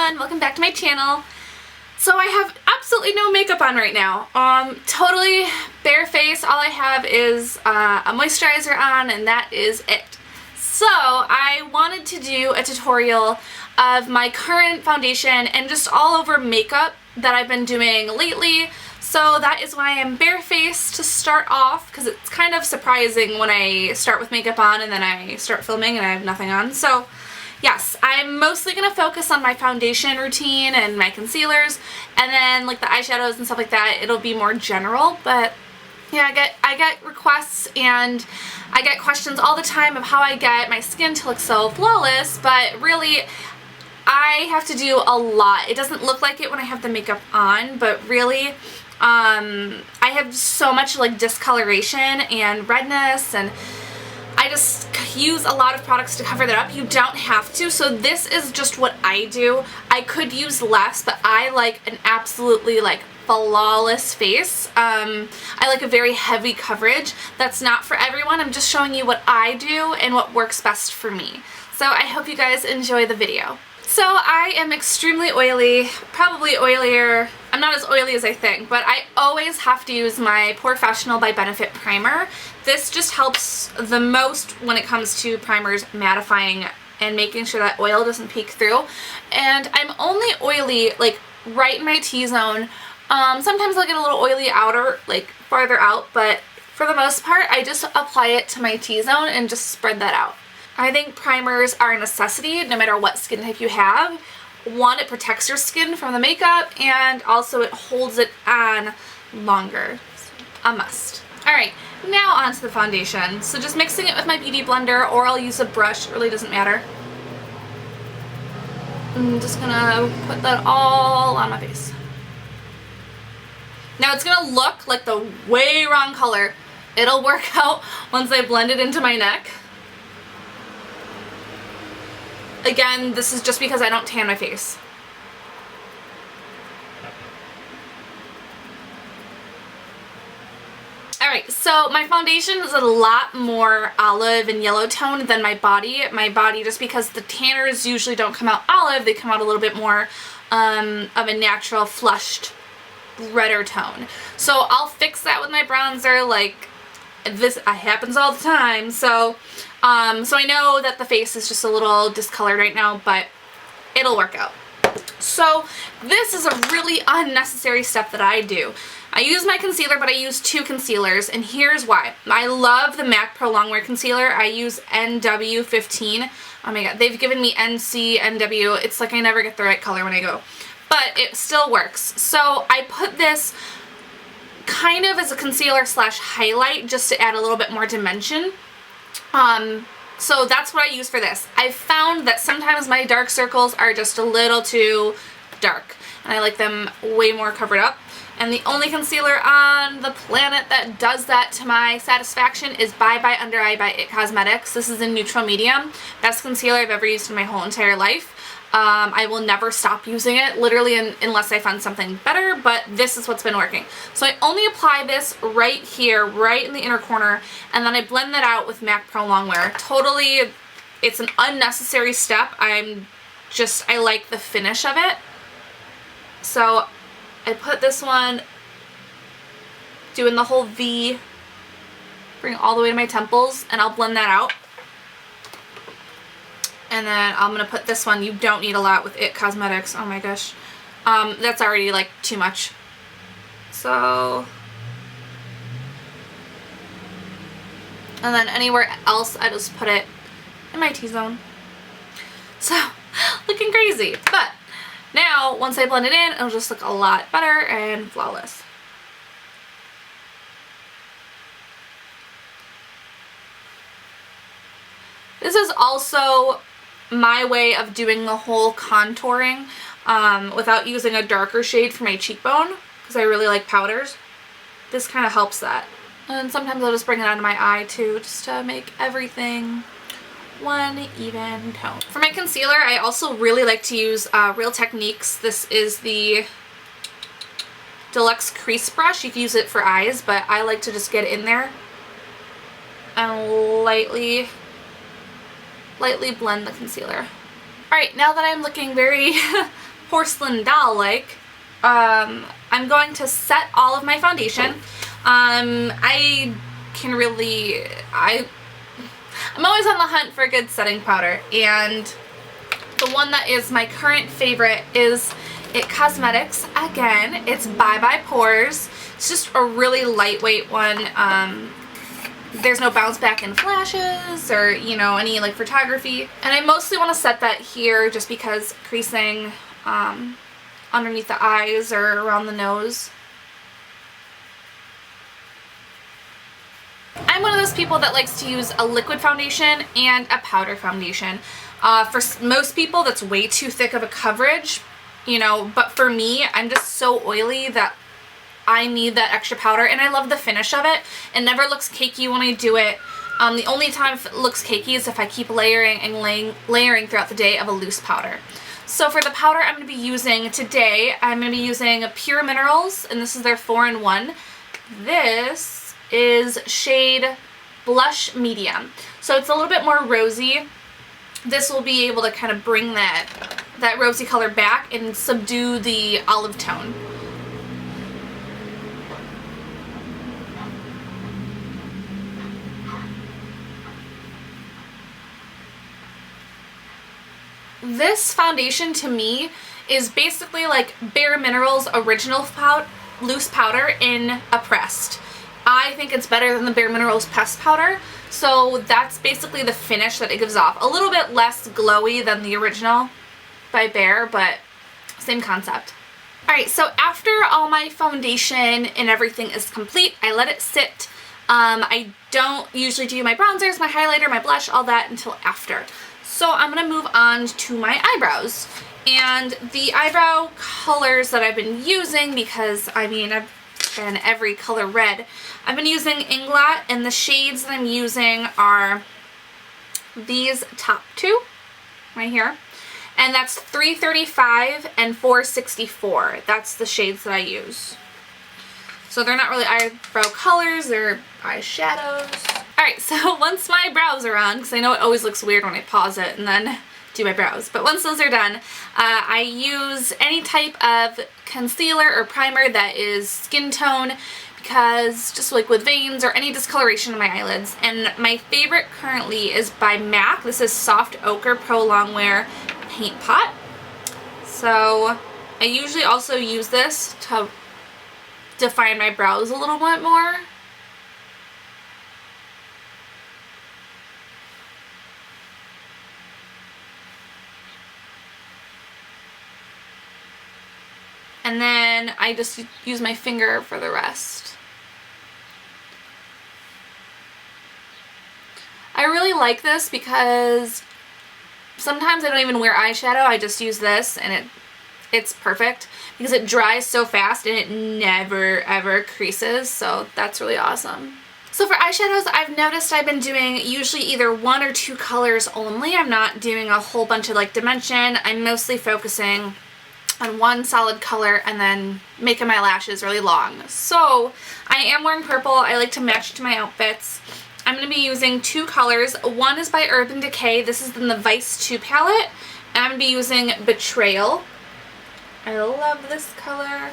everyone, welcome back to my channel. So I have absolutely no makeup on right now. Totally bare face. All I have is a moisturizer on, and that is it. So I wanted to do a tutorial of my current foundation and just all over makeup that I've been doing lately. So that is why I'm barefaced to start off, because it's kind of surprising when I start with makeup on and then I start filming and I have nothing on. So yes, I'm mostly going to focus on my foundation routine and my concealers, and then like the eyeshadows and stuff like that, it'll be more general. But yeah, I get requests and I get questions all the time of how I get my skin to look so flawless, but really I have to do a lot. It doesn't look like it when I have the makeup on, but really I have so much like discoloration and redness, and I just use a lot of products to cover that up. You don't have to, so this is just what I do. I could use less, but I like an absolutely like flawless face. I like a very heavy coverage. That's not for everyone. I'm just showing you what I do and what works best for me. So I hope you guys enjoy the video. So I am extremely oily, probably oilier. I'm not as oily as I think, but I always have to use my Professional by Benefit primer. This just helps the most when it comes to primers mattifying and making sure that oil doesn't peek through. And I'm only oily like right in my T-zone. Sometimes I'll get a little oily outer, like farther out, but for the most part I just apply it to my T-zone and just spread that out. I think primers are a necessity no matter what skin type you have. One, it protects your skin from the makeup, and also it holds it on longer. So, a must. Alright, now onto the foundation. So just mixing it with my beauty blender, or I'll use a brush, it really doesn't matter. I'm just gonna put that all on my face. Now it's gonna look like the way wrong color. It'll work out once I blend it into my neck. Again, this is just because I don't tan my face. Alright, so my foundation is a lot more olive and yellow toned than my body. My body, just because the tanners usually don't come out olive, they come out a little bit more of a natural flushed redder tone. So I'll fix that with my bronzer. Like, this happens all the time. So I know that the face is just a little discolored right now, but it'll work out. So this is a really unnecessary step that I do. I use my concealer, but I use two concealers, and here's why. I love the MAC Pro Longwear Concealer. I use NW15. Oh my god, they've given me NC, NW. It's like I never get the right color when I go. But it still works. So I put this kind of as a concealer slash highlight just to add a little bit more dimension. So that's what I use for this. I've found that sometimes my dark circles are just a little too dark, and I like them way more covered up. And the only concealer on the planet that does that to my satisfaction is Bye Bye Under Eye by IT Cosmetics. This is in neutral medium. Best concealer I've ever used in my whole entire life. I will never stop using it, literally, unless I find something better, but this is what's been working. So I only apply this right here, right in the inner corner, and then I blend that out with MAC Pro Longwear. Totally, it's an unnecessary step. I like the finish of it. So I put this one, doing the whole V, bring it all the way to my temples, and I'll blend that out. And then I'm going to put this one, you don't need a lot with IT Cosmetics, oh my gosh. That's already like too much. So, and then anywhere else I just put it in my T-zone. So, looking crazy. But now, once I blend it in, it'll just look a lot better and flawless. This is also my way of doing the whole contouring without using a darker shade for my cheekbone, because I really like powders. This kind of helps that. And sometimes I'll just bring it onto my eye too, just to make everything one even tone. For my concealer, I also really like to use Real Techniques. This is the Deluxe Crease Brush. You can use it for eyes, but I like to just get in there and lightly blend the concealer. Alright, now that I'm looking very porcelain doll-like, I'm going to set all of my foundation. I'm always on the hunt for a good setting powder, and the one that is my current favorite is It Cosmetics. Again, it's Bye Bye Pores. It's just a really lightweight one. There's no bounce back in flashes or, you know, any like photography. And I mostly want to set that here just because creasing underneath the eyes or around the nose. I'm one of those people that likes to use a liquid foundation and a powder foundation. For most people, that's way too thick of a coverage, you know, but for me, I'm just so oily that I need that extra powder, and I love the finish of it. It never looks cakey when I do it. The only time it looks cakey is if I keep layering and layering throughout the day of a loose powder. So for the powder I'm going to be using today, I'm going to be using Pure Minerals, and this is their 4-in-1. This is shade Blush Medium. So it's a little bit more rosy. This will be able to kind of bring that rosy color back and subdue the olive tone. This foundation to me is basically like Bare Minerals original loose powder in a pressed. I think it's better than the Bare Minerals pressed powder, so that's basically the finish that it gives off. A little bit less glowy than the original by Bare, but same concept. Alright, so after all my foundation and everything is complete, I let it sit. I don't usually do my bronzers, my highlighter, my blush, all that until after. So I'm going to move on to my eyebrows. And the eyebrow colors that I've been using, because I mean I've been every color red, I've been using Inglot, and the shades that I'm using are these top two right here. And that's 335 and 464. That's the shades that I use. So they're not really eyebrow colors, they're eyeshadows. Alright, so once my brows are on, because I know it always looks weird when I pause it and then do my brows, but once those are done, I use any type of concealer or primer that is skin tone, because just like with veins or any discoloration in my eyelids. And my favorite currently is by MAC. This is Soft Ochre Pro Longwear Paint Pot. So I usually also use this to define my brows a little bit more. And then I just use my finger for the rest. I really like this because sometimes I don't even wear eyeshadow, I just use this, and it's perfect because it dries so fast and it never ever creases, so that's really awesome. So for eyeshadows, I've noticed I've been doing usually either 1 or 2 colors only. I'm not doing a whole bunch of like dimension. I'm mostly focusing on one solid color and then making my lashes really long. So I am wearing purple. I like to match to my outfits. I'm going to be using 2 colors. One is by Urban Decay. This is in the Vice 2 palette. And I'm going to be using Betrayal. I love this color.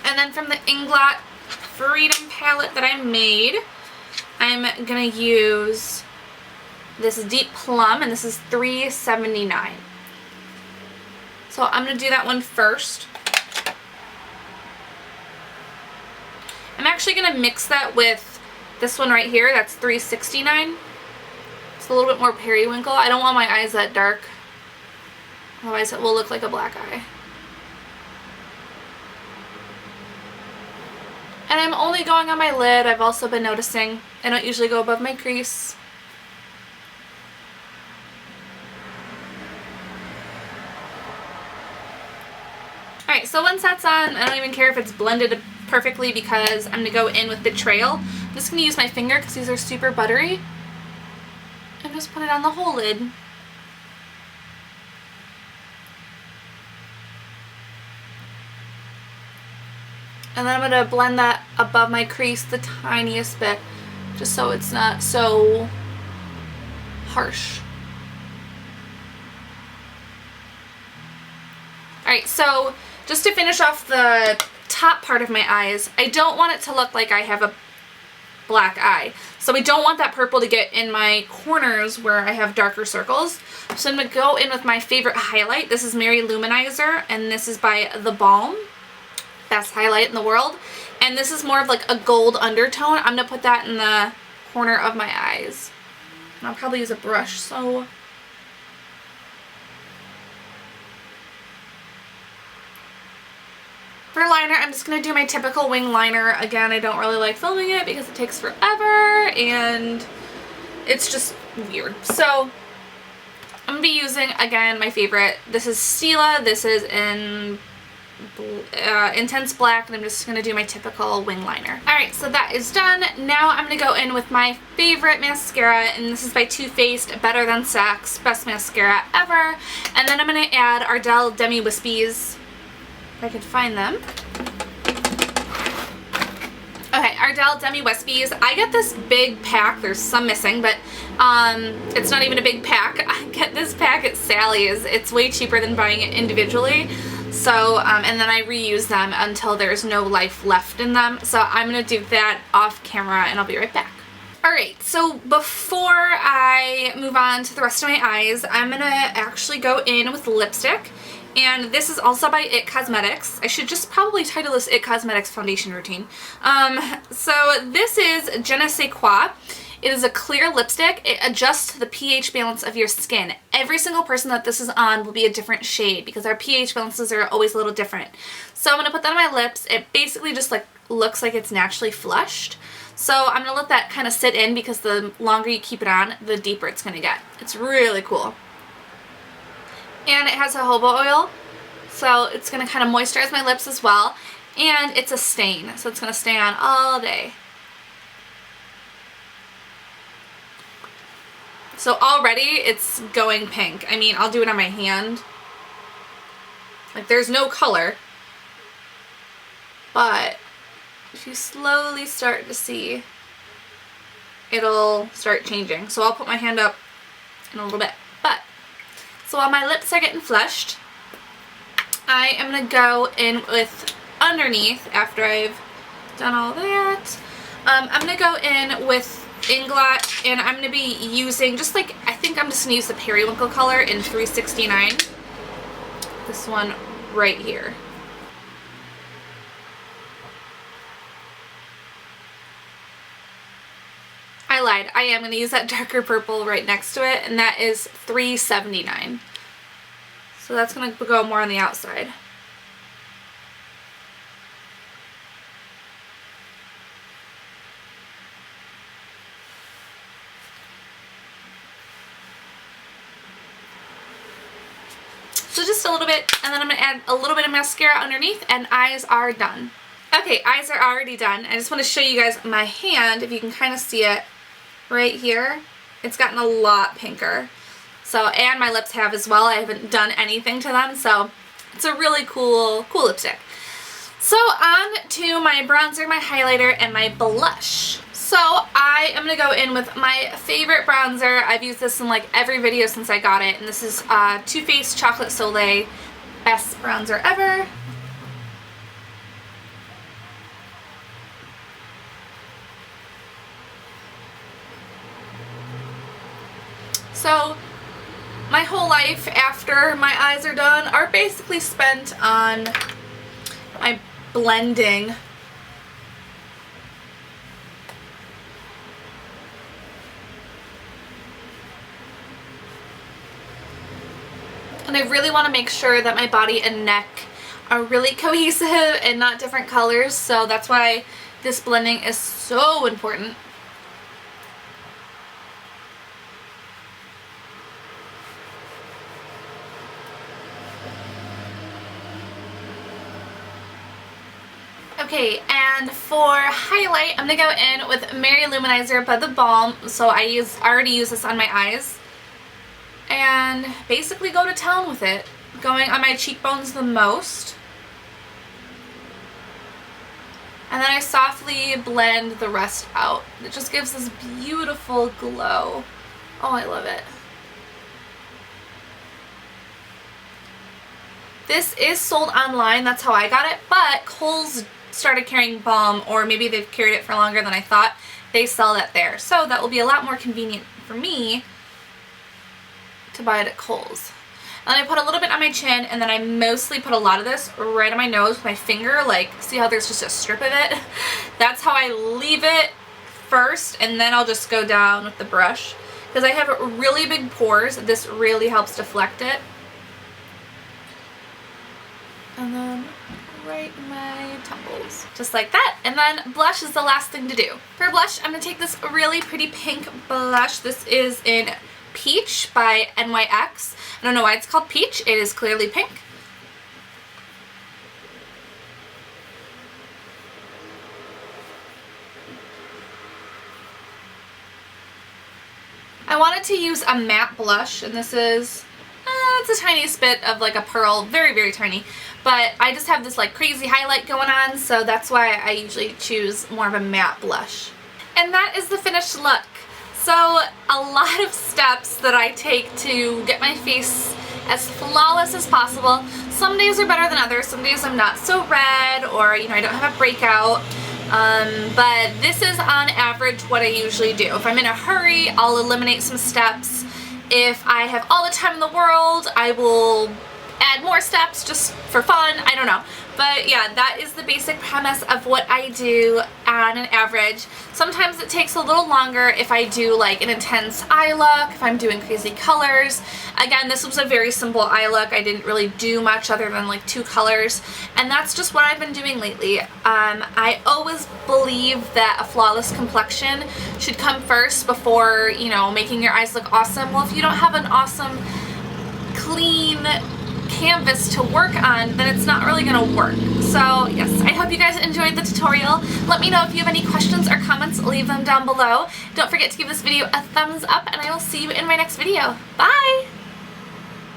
And then from the Inglot Freedom palette that I made, I'm going to use this Deep Plum, and this is $3.79. So I'm going to do that one first. I'm actually going to mix that with this one right here. That's $3.69. It's a little bit more periwinkle. I don't want my eyes that dark. Otherwise it will look like a black eye. And I'm only going on my lid. I've also been noticing I don't usually go above my crease. Alright, so once that's on, I don't even care if it's blended perfectly because I'm going to go in with Betrayal. I'm just going to use my finger because these are super buttery. And just put it on the whole lid. And then I'm going to blend that above my crease the tiniest bit, just so it's not so harsh. Alright, so just to finish off the top part of my eyes, I don't want it to look like I have a black eye. So we don't want that purple to get in my corners where I have darker circles. So I'm going to go in with my favorite highlight. This is Mary Luminizer, and this is by The Balm. Best highlight in the world. And this is more of like a gold undertone. I'm going to put that in the corner of my eyes. And I'll probably use a brush, so... For liner, I'm just going to do my typical wing liner. Again, I don't really like filming it because it takes forever and it's just weird. So I'm going to be using, again, my favorite. This is Stila. This is in Intense Black, and I'm just going to do my typical wing liner. Alright, so that is done. Now I'm going to go in with my favorite mascara, and this is by Too Faced, Better Than Sex, best mascara ever. And then I'm going to add Ardell Demi Wispies. If I can find them. Okay, Ardell Demi Wispies. I get this big pack. There's some missing, but it's not even a big pack. I get this pack at Sally's. It's way cheaper than buying it individually. So, and then I reuse them until there's no life left in them. So I'm going to do that off camera and I'll be right back. Alright, so before I move on to the rest of my eyes, I'm going to actually go in with lipstick. And this is also by IT Cosmetics. I should just probably title this IT Cosmetics Foundation Routine. So this is Je ne sais quoi. It is a clear lipstick. It adjusts to the pH balance of your skin. Every single person that this is on will be a different shade because our pH balances are always a little different. So I'm going to put that on my lips. It basically just like looks like it's naturally flushed. So I'm going to let that kind of sit in because the longer you keep it on, the deeper it's going to get. It's really cool. And it has jojoba oil, so it's going to kind of moisturize my lips as well. And it's a stain, so it's going to stay on all day. So already it's going pink. I mean, I'll do it on my hand. Like, there's no color. But if you slowly start to see, it'll start changing. So I'll put my hand up in a little bit. So while my lips are getting flushed, I am going to go in with underneath after I've done all that. I'm going to go in with Inglot, and I'm going to be using just like, I think I'm just going to use the Periwinkle color in 369. This one right here. I lied. I am going to use that darker purple right next to it, and that is 379. So that's going to go more on the outside. So just a little bit, and then I'm going to add a little bit of mascara underneath, and eyes are done. Okay, eyes are already done. I just want to show you guys my hand, if you can kind of see it. Right here, it's gotten a lot pinker. So, and my lips have as well. I haven't done anything to them, so it's a really cool lipstick. So on to my bronzer, my highlighter, and my blush. So I am going to go in with my favorite bronzer. I've used this in like every video since I got it, and this is Too Faced Chocolate Soleil. Best bronzer ever. So my whole life after my eyes are done are basically spent on my blending. And I really want to make sure that my body and neck are really cohesive and not different colors, so that's why this blending is so important. Okay, and for highlight, I'm going to go in with Mary Luminizer by The Balm. So I already use this on my eyes. And basically go to town with it. Going on my cheekbones the most. And then I softly blend the rest out. It just gives this beautiful glow. Oh, I love it. This is sold online, that's how I got it, but Kohl's started carrying balm, or maybe they've carried it for longer than I thought. They sell that there, so that will be a lot more convenient for me to buy it at Kohl's. And then I put a little bit on my chin, and then I mostly put a lot of this right on my nose with my finger. Like, see how there's just a strip of it? That's how I leave it first, and then I'll just go down with the brush. Because I have really big pores, this really helps deflect it. And then right in my temples, just like that. And then blush is the last thing to do. For blush, I'm going to take this really pretty pink blush. This is in Peach by NYX. I don't know why it's called Peach. It is clearly pink. I wanted to use a matte blush, and this is, it's the tiniest bit of like a pearl, very, very tiny. But I just have this like crazy highlight going on, so that's why I usually choose more of a matte blush. And that is the finished look. So a lot of steps that I take to get my face as flawless as possible. Some days are better than others. Some days I'm not so red, or you know, I don't have a breakout. But this is on average what I usually do. If I'm in a hurry, I'll eliminate some steps. If I have all the time in the world, I will add more steps just for fun. I don't know. But yeah, that is the basic premise of what I do on an average. Sometimes it takes a little longer if I do like an intense eye look, if I'm doing crazy colors. Again, this was a very simple eye look. I didn't really do much other than like 2 colors, and that's just what I've been doing lately. I always believe that a flawless complexion should come first before, you know, making your eyes look awesome. Well, if you don't have an awesome, clean canvas to work on, then it's not really gonna work. So yes, I hope you guys enjoyed the tutorial. Let me know if you have any questions or comments, leave them down below. Don't forget to give this video a thumbs up, and I will see you in my next video. Bye!